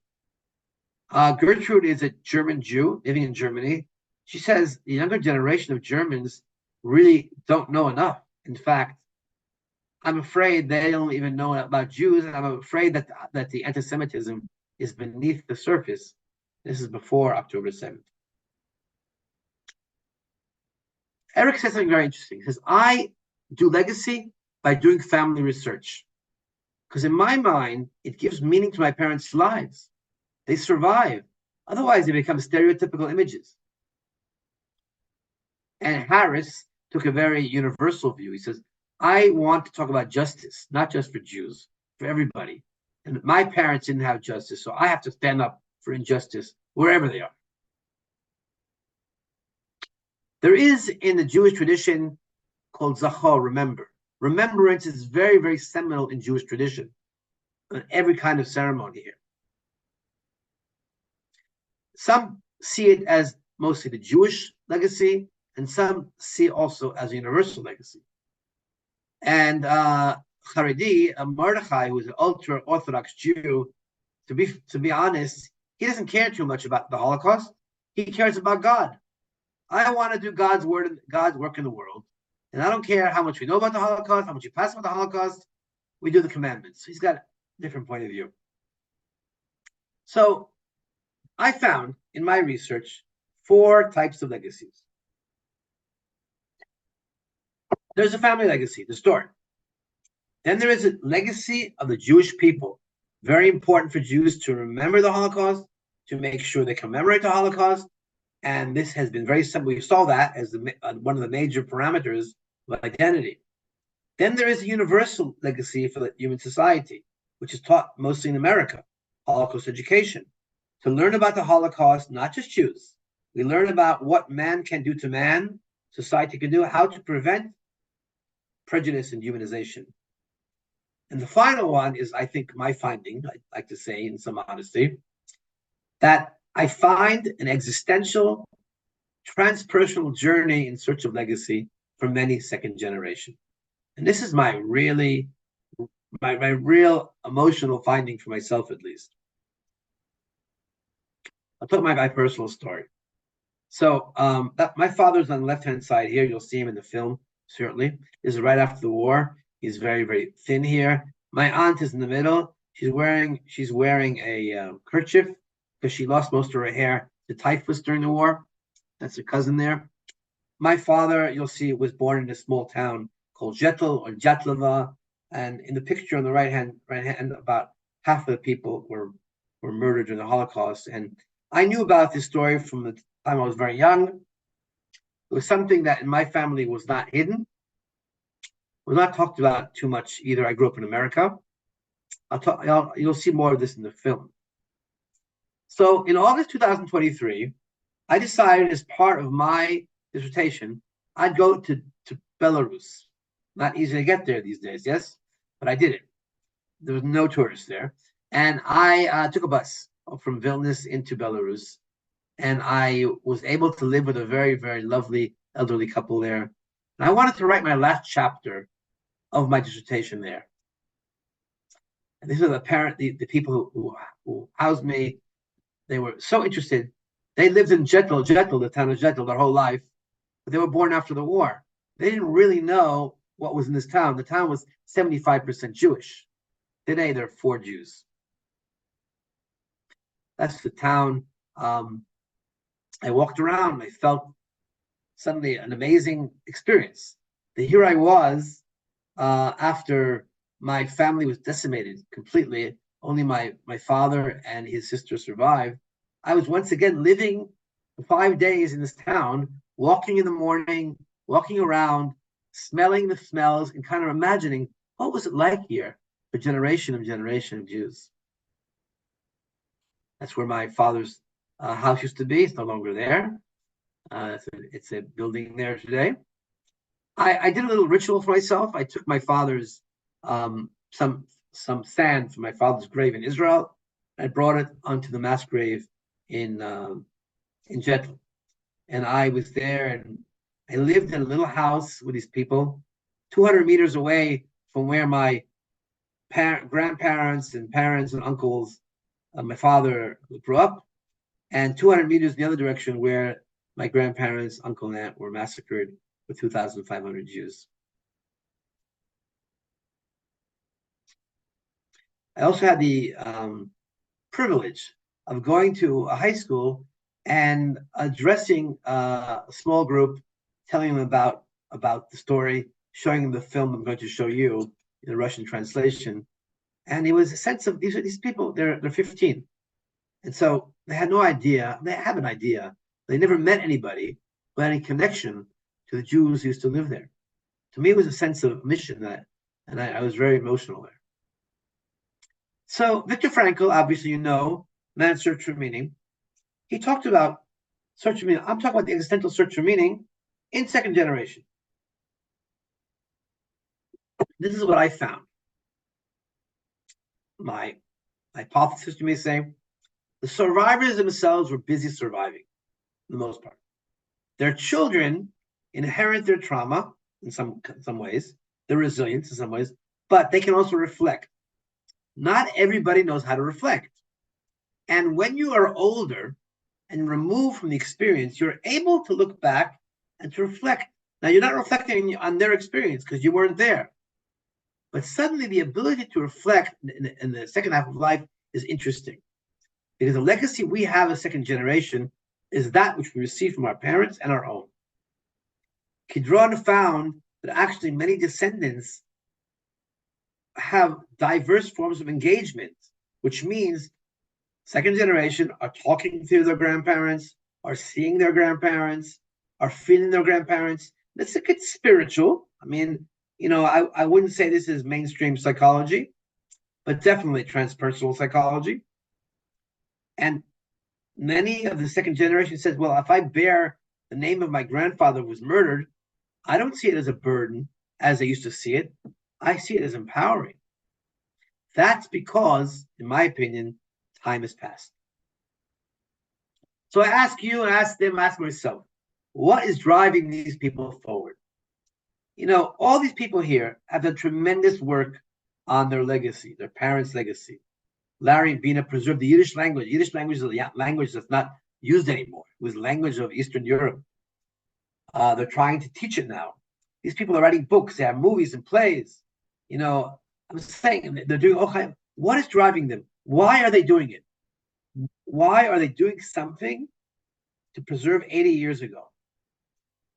Gertrude is a German Jew living in Germany. She says the younger generation of Germans really don't know enough. In fact, I'm afraid they don't even know about Jews, and I'm afraid that the anti-Semitism is beneath the surface. This is before October 7th. Eric says something very interesting. He says, I do legacy by doing family research. Because in my mind, it gives meaning to my parents' lives. They survive. Otherwise, they become stereotypical images. And Harris took a very universal view. He says, I want to talk about justice, not just for Jews, for everybody. And my parents didn't have justice, so I have to stand up for injustice wherever they are. There is in the Jewish tradition called Zachor, remember. Remembrance is very, very seminal in Jewish tradition, in every kind of ceremony here. Some see it as mostly the Jewish legacy, and some see it also as a universal legacy. And Haredi, Mordechai, who is an ultra-Orthodox Jew, to be honest, he doesn't care too much about the Holocaust. He cares about God. I want to do God's work in the world. And I don't care how much we know about the Holocaust, how much we pass about the Holocaust. We do the commandments. He's got a different point of view. So I found in my research 4 types of legacies. There's a family legacy, the story. Then there is a legacy of the Jewish people. Very important for Jews to remember the Holocaust, to make sure they commemorate the Holocaust. And this has been very simple. We saw that as one of the major parameters of identity. Then there is a universal legacy for the human society, which is taught mostly in America, Holocaust education. To learn about the Holocaust, not just Jews. We learn about what man can do to man, society can do, how to prevent prejudice and humanization. And the final one is, I think, my finding, I'd like to say in some honesty, that I find an existential, transpersonal journey in search of legacy for many second generation. And this is my real emotional finding for myself, at least. I'll talk my personal story. So my father's on the left-hand side here. You'll see him in the film, certainly. This is right after the war. He's very, very thin here. My aunt is in the middle. She's wearing a kerchief because she lost most of her hair to typhus during the war. That's her cousin there. My father, you'll see, was born in a small town called Jetl or Jatlava. And in the picture on the right hand, about half of the people were murdered during the Holocaust. And I knew about this story from the time I was very young. It was something that in my family was not hidden, was not talked about too much either. I grew up in America. You'll see more of this in the film. So in August 2023, I decided as part of my dissertation, I'd go to Belarus. Not easy to get there these days, yes? But I did it. there was no tourists there. And I took a bus from Vilnius into Belarus. And I was able to live with a very, very lovely elderly couple there. And I wanted to write my last chapter of my dissertation there. And these are the people who housed me. They were so interested. They lived in Jetel, the town of Jetel, their whole life, but they were born after the war. They didn't really know what was in this town. The town was 75% Jewish. Today, there are 4 Jews. That's the town. I walked around. I felt suddenly an amazing experience. That here I was after my family was decimated completely. Only my father and his sister survived. I was once again living for 5 days in this town, walking in the morning, walking around, smelling the smells, and kind of imagining what was it like here for generation of Jews. That's where my father's house used to be. It's no longer there. It's a building there today. I did a little ritual for myself. I took my father's some sand from my father's grave in Israel. I brought it onto the mass grave in Jetel, and I was there, and I lived in a little house with these people, 200 meters away from where my grandparents and parents and uncles, my father grew up, and 200 meters in the other direction where my grandparents, uncle and aunt were massacred with 2,500 Jews. I also had the privilege of going to a high school and addressing a small group, telling them about the story, showing them the film I'm going to show you in the Russian translation. And it was a sense of these people, they're 15. And so they had no idea, they have an idea. They never met anybody who had any connection to the Jews who used to live there. To me, it was a sense of mission and I was very emotional there. So Viktor Frankl, obviously you know, Man's Search for Meaning. He talked about search for meaning. I'm talking about the existential search for meaning in second generation. This is what I found. My hypothesis, you may say, the survivors themselves were busy surviving, for the most part. Their children inherit their trauma in some ways, their resilience in some ways, but they can also reflect. Not everybody knows how to reflect. And when you are older and removed from the experience, you're able to look back and to reflect. Now, you're not reflecting on their experience because you weren't there. But suddenly the ability to reflect in the second half of life is interesting. Because the legacy we have as second generation is that which we receive from our parents and our own. Kidron found that actually many descendants have diverse forms of engagement, which means second generation are talking to their grandparents, are seeing their grandparents, are feeling their grandparents. It's spiritual. I mean, I wouldn't say this is mainstream psychology, but definitely transpersonal psychology. And many of the second generation says, well, if I bear the name of my grandfather who was murdered, I don't see it as a burden as I used to see it. I see it as empowering. That's because, in my opinion, time has passed. So I ask you, and ask them, ask myself, what is driving these people forward? All these people here have done tremendous work on their legacy, their parents' legacy. Larry and Bina preserved the Yiddish language. Yiddish language is a language that's not used anymore. It was the language of Eastern Europe. They're trying to teach it now. These people are writing books. They have movies and plays. I'm saying they're doing okay. What is driving them? Why are they doing it? Why are they doing something to preserve 80 years ago?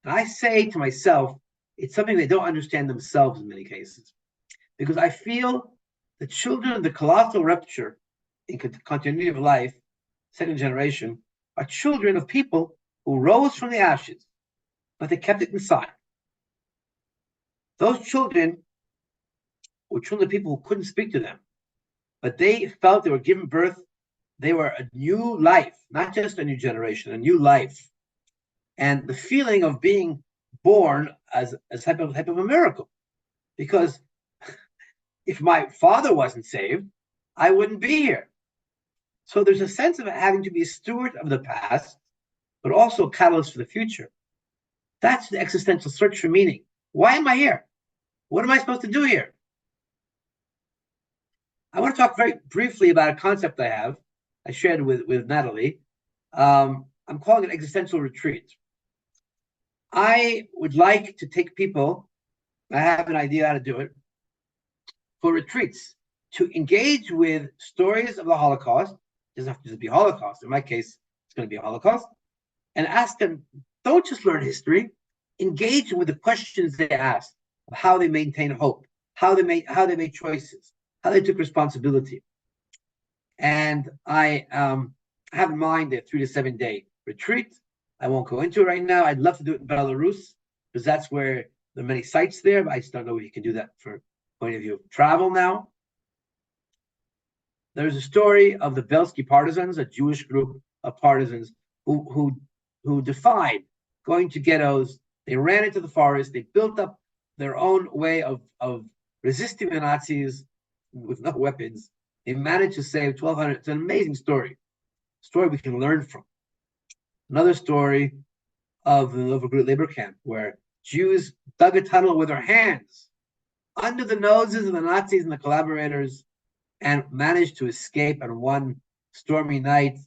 And I say to myself, it's something they don't understand themselves in many cases. Because I feel the children of the colossal rupture in continuity of life, second generation, are children of people who rose from the ashes, but they kept it inside. Those children were children of people who couldn't speak to them, but they felt they were given birth. They were a new life, not just a new generation, a new life. And the feeling of being born as type of a miracle, because If my father wasn't saved, I wouldn't be here. So there's a sense of having to be a steward of the past, but also a catalyst for the future. That's the existential search for meaning. Why am I here? What am I supposed to do here? I want to talk very briefly about a concept I shared with Natalie. I'm calling it existential retreat. I would like to take people, I have an idea how to do it, for retreats, to engage with stories of the Holocaust. It doesn't have to just be Holocaust. In my case, it's going to be a Holocaust. And ask them, don't just learn history, engage with the questions they ask of how they maintain hope, how they made choices, how they took responsibility. And I have in mind a 3 to 7 day retreat. I won't go into it right now. I'd love to do it in Belarus because that's where there are many sites there, but I just don't know if you can do that for point of view of travel now. There's a story of the Belsky partisans, a Jewish group of partisans who defied going to ghettos. They ran into the forest. They built up their own way of resisting the Nazis with no weapons. They managed to save 1,200. It's an amazing story we can learn from. Another story of the Novogród labor camp where Jews dug a tunnel with their hands under the noses of the Nazis and the collaborators and managed to escape. And one stormy night,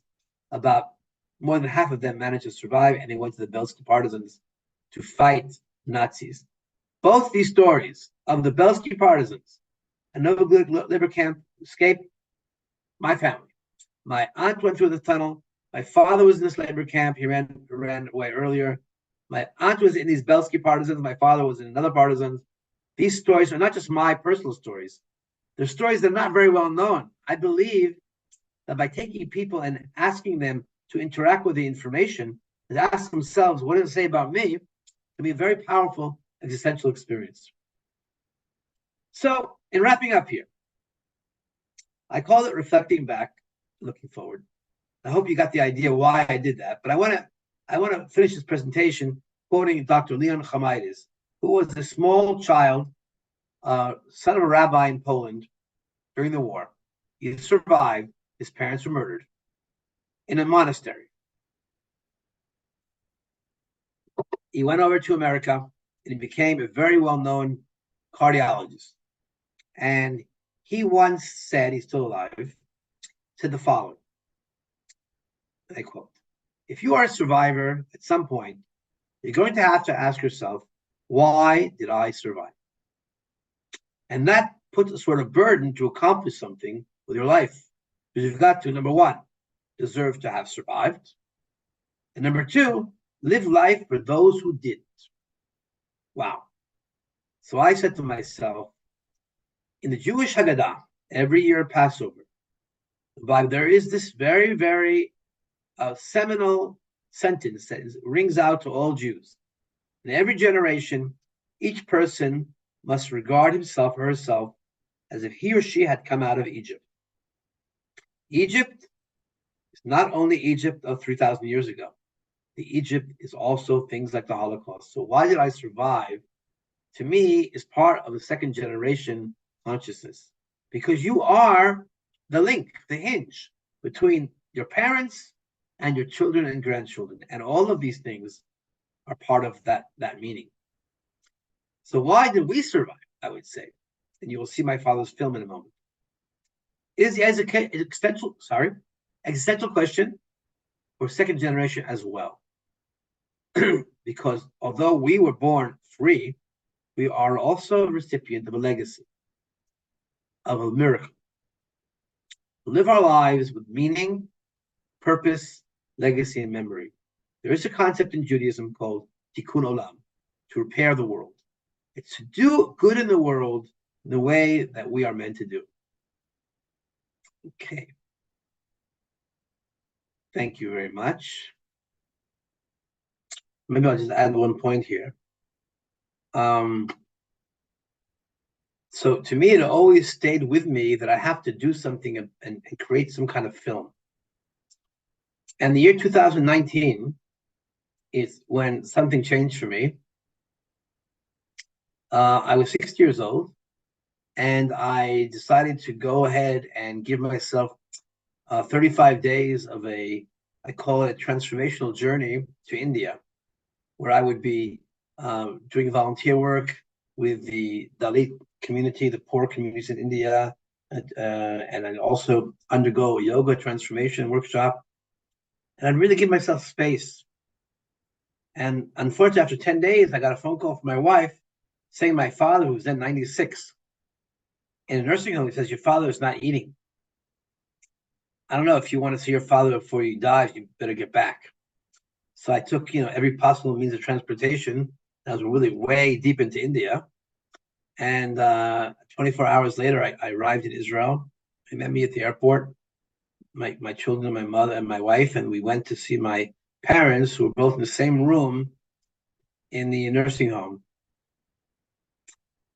about more than half of them managed to survive, and they went to the Belsky partisans to fight Nazis. Both these stories of the Belsky partisans and Novogród labor camp escape, my family. My aunt went through the tunnel. My father was in this labor camp. He ran away earlier. My aunt was in these Belsky partisans. My father was in another partisans. These stories are not just my personal stories. They're stories that are not very well known. I believe that by taking people and asking them to interact with the information and ask themselves, what does it say about me? It can be a very powerful existential experience. So in wrapping up here, I call it reflecting back, looking forward. I hope you got the idea why I did that. But I want to finish this presentation quoting Dr. Leon Chamides, who was a small child, son of a rabbi in Poland during the war. He survived. His parents were murdered in a monastery. He went over to America and he became a very well-known cardiologist. And he once said, he's still alive, said the following. I quote, if you are a survivor at some point, you're going to have to ask yourself, why did I survive? And that puts a sort of burden to accomplish something with your life. Because you've got to, number one, deserve to have survived. And number two, live life for those who didn't. Wow. So I said to myself, in the Jewish Haggadah, every year Passover, there is this very, very seminal sentence that rings out to all Jews. In every generation, each person must regard himself or herself as if he or she had come out of Egypt. Egypt is not only Egypt of 3,000 years ago. The Egypt is also things like the Holocaust. So why did I survive? To me, is part of the second generation consciousness. Because you are the link, the hinge between your parents and your children and grandchildren. And all of these things are part of that meaning. So why did we survive, I would say? And you will see my father's film in a moment. Is the existential question for second generation as well. Because although we were born free, we are also a recipient of a legacy, of a miracle. To live our lives with meaning, purpose, legacy, and memory. There is a concept in Judaism called tikkun olam, to repair the world. It's to do good in the world in the way that we are meant to do. Okay. Thank you very much. Maybe I'll just add one point here. So to me, it always stayed with me that I have to do something and create some kind of film. And the year 2019 is when something changed for me. I was 60 years old, and I decided to go ahead and give myself 35 days of I call it a transformational journey to India, where I would be doing volunteer work with the Dalit community, the poor communities in India, and I'd also undergo a yoga transformation workshop. And I'd really give myself space. And unfortunately, after 10 days, I got a phone call from my wife saying my father, who was then 96, in a nursing home, he says, your father is not eating. I don't know, if you want to see your father before he dies, you better get back. So I took, every possible means of transportation. I was really way deep into India. And 24 hours later, I arrived in Israel. They met me at the airport, my children, my mother, and my wife, and we went to see my parents, who were both in the same room in the nursing home.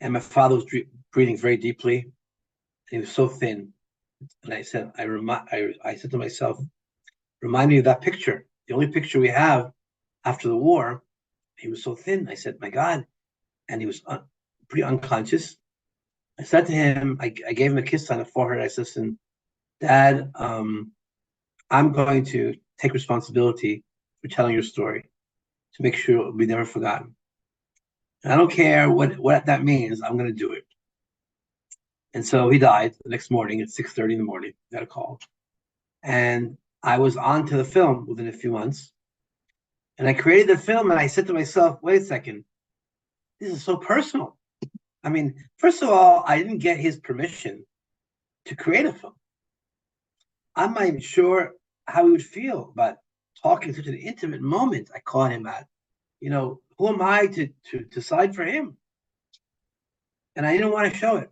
And my father was breathing very deeply, and he was so thin. And I said, I said to myself, remind me of that picture, the only picture we have after the war. He was so thin. I said, my God. And he was pretty unconscious. I said to him, I gave him a kiss on the forehead. I said, listen, Dad, I'm going to take responsibility for telling your story to make sure it'll be never forgotten. And I don't care what that means. I'm going to do it. And so he died the next morning at 6:30 in the morning. Got a call. And I was on to the film within a few months. And I created the film, and I said to myself, wait a second, this is so personal. I mean, first of all, I didn't get his permission to create a film. I'm not even sure how he would feel about talking such an intimate moment I caught him at. Who am I to decide for him? And I didn't want to show it.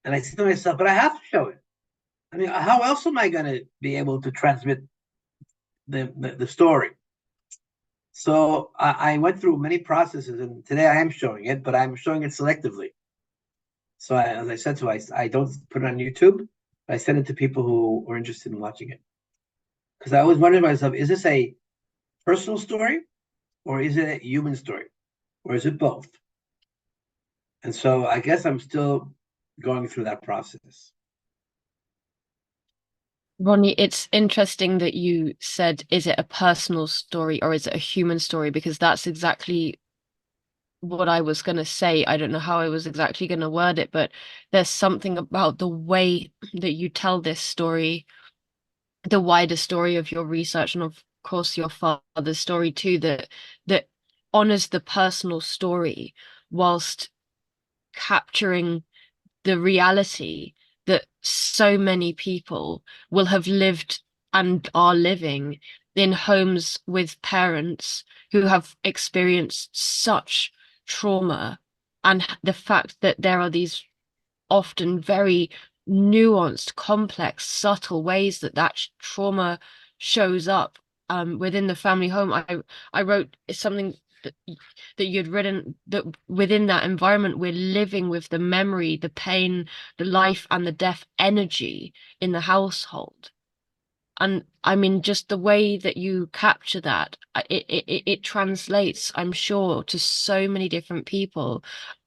And I said to myself, but I have to show it. I mean, how else am I going to be able to transmit the story? So I went through many processes, and today I am showing it, but I'm showing it selectively. So as I said to you, I don't put it on YouTube. I send it to people who are interested in watching it. Because I always wondered to myself, is this a personal story, or is it a human story, or is it both? And so I guess I'm still going through that process. Ronnie, it's interesting that you said, is it a personal story or is it a human story? Because that's exactly what I was going to say. I don't know how I was exactly going to word it, but there's something about the way that you tell this story, the wider story of your research, and of course your father's story too, that honors the personal story whilst capturing the reality that so many people will have lived and are living in homes with parents who have experienced such trauma, and the fact that there are these often very nuanced, complex, subtle ways that trauma shows up within the family home. I wrote something that you'd written, that within that environment we're living with the memory, the pain, the life and the death energy in the household. And I mean, just the way that you capture that, it translates, I'm sure, to so many different people,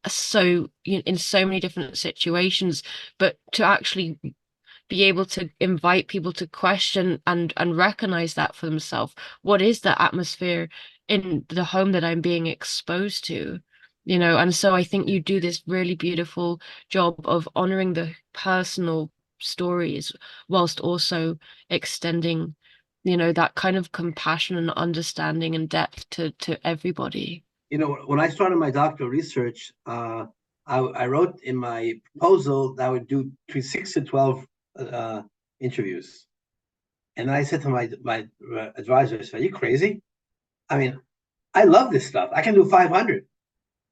so in so many different situations. But to actually be able to invite people to question and recognize that for themselves, what is the atmosphere in the home that I'm being exposed to? And so I think you do this really beautiful job of honoring the personal stories whilst also extending, that kind of compassion and understanding and depth to everybody. When I started my doctoral research, I wrote in my proposal that I would do between 6 and 12 interviews. And I said to my advisor, I said, are you crazy? I mean, I love this stuff. I can do 500.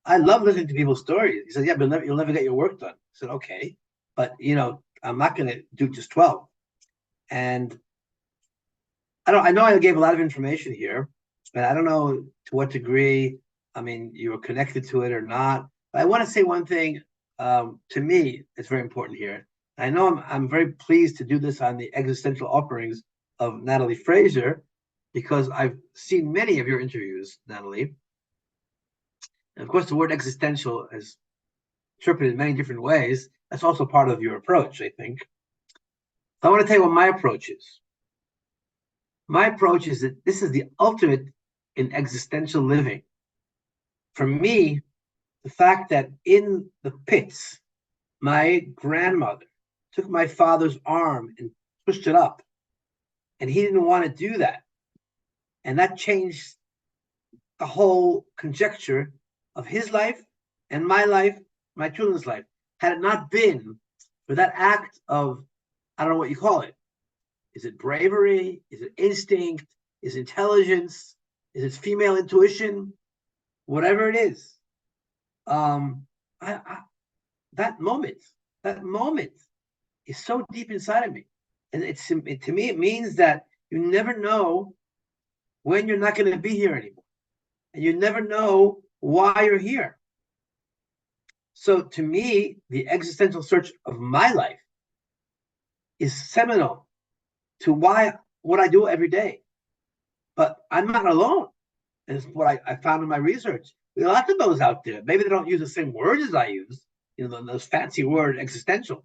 I love listening to people's stories. He said, yeah, but you'll never get your work done. I said, okay, but I'm not going to do just 12. And I know I gave a lot of information here, and I don't know to what degree, I mean, you were connected to it or not. But I want to say one thing. To me, it's very important here. I know I'm very pleased to do this on the existential offerings of Natalie Fraser, because I've seen many of your interviews, Natalie. And of course, the word existential has interpreted in many different ways. That's also part of your approach, I think. So I want to tell you what my approach is. My approach is that this is the ultimate in existential living. For me, the fact that in the pits, my grandmother took my father's arm and pushed it up, and he didn't want to do that. And that changed the whole conjecture of his life and my life, my children's life. Had it not been for that act of, I don't know what you call it. Is it bravery? Is it instinct? Is it intelligence? Is it female intuition? Whatever it is. That moment is so deep inside of me. And to me, it means that you never know when you're not going to be here anymore. And you never know why you're here. So to me, the existential search of my life is seminal to what I do every day. But I'm not alone. And it's what I found in my research. There are lots of those out there. Maybe they don't use the same words as I use. You know, those fancy word existential.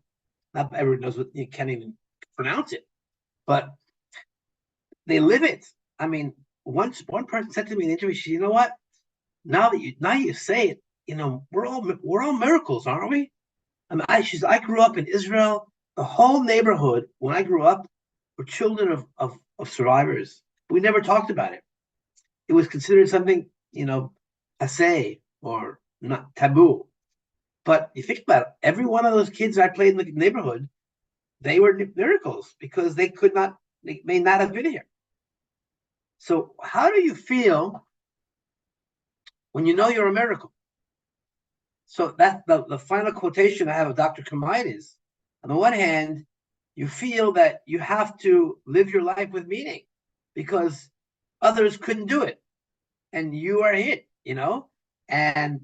Not everyone knows what, you can't even pronounce it. But they live it. I mean, once one person said to me in the interview, she said, you know what? Now you say it, you know, we're all miracles, aren't we? I mean, I grew up in Israel. The whole neighborhood, when I grew up, were children of survivors. We never talked about it. It was considered something, you know, passé or not taboo. But you think about it, every one of those kids I played in the neighborhood, they were miracles because they may not have been here. So how do you feel when you know you're a miracle? So that the final quotation I have of Dr. Kamite is, on the one hand, you feel that you have to live your life with meaning because others couldn't do it. And you are it, you know? And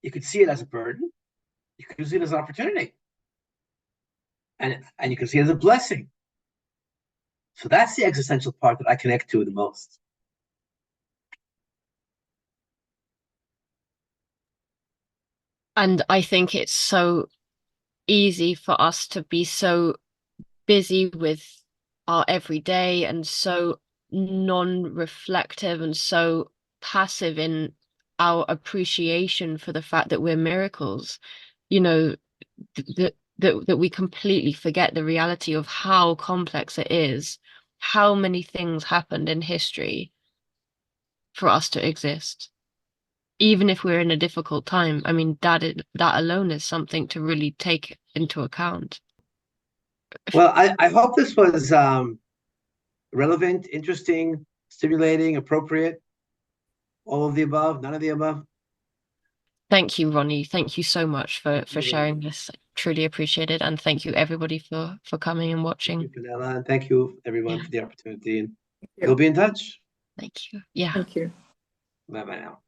you could see it as a burden. You could see it as an opportunity. And you can see it as a blessing. So that's the existential part that I connect to the most. And I think it's so easy for us to be so busy with our everyday and so non-reflective and so passive in our appreciation for the fact that we're miracles, you know, that we completely forget the reality of how complex it is, how many things happened in history for us to exist. Even if we're in a difficult time, I mean, that alone is something to really take into account. Well, I hope this was relevant, interesting, stimulating, appropriate, all of the above, none of the above. Thank you, Ronnie. Thank you so much for sharing this. I truly appreciate it. And thank you everybody for coming and watching. Thank you, Penella, and thank you everyone Yeah. for the opportunity. And we'll be in touch. Thank you. Yeah. Thank you. Bye bye now.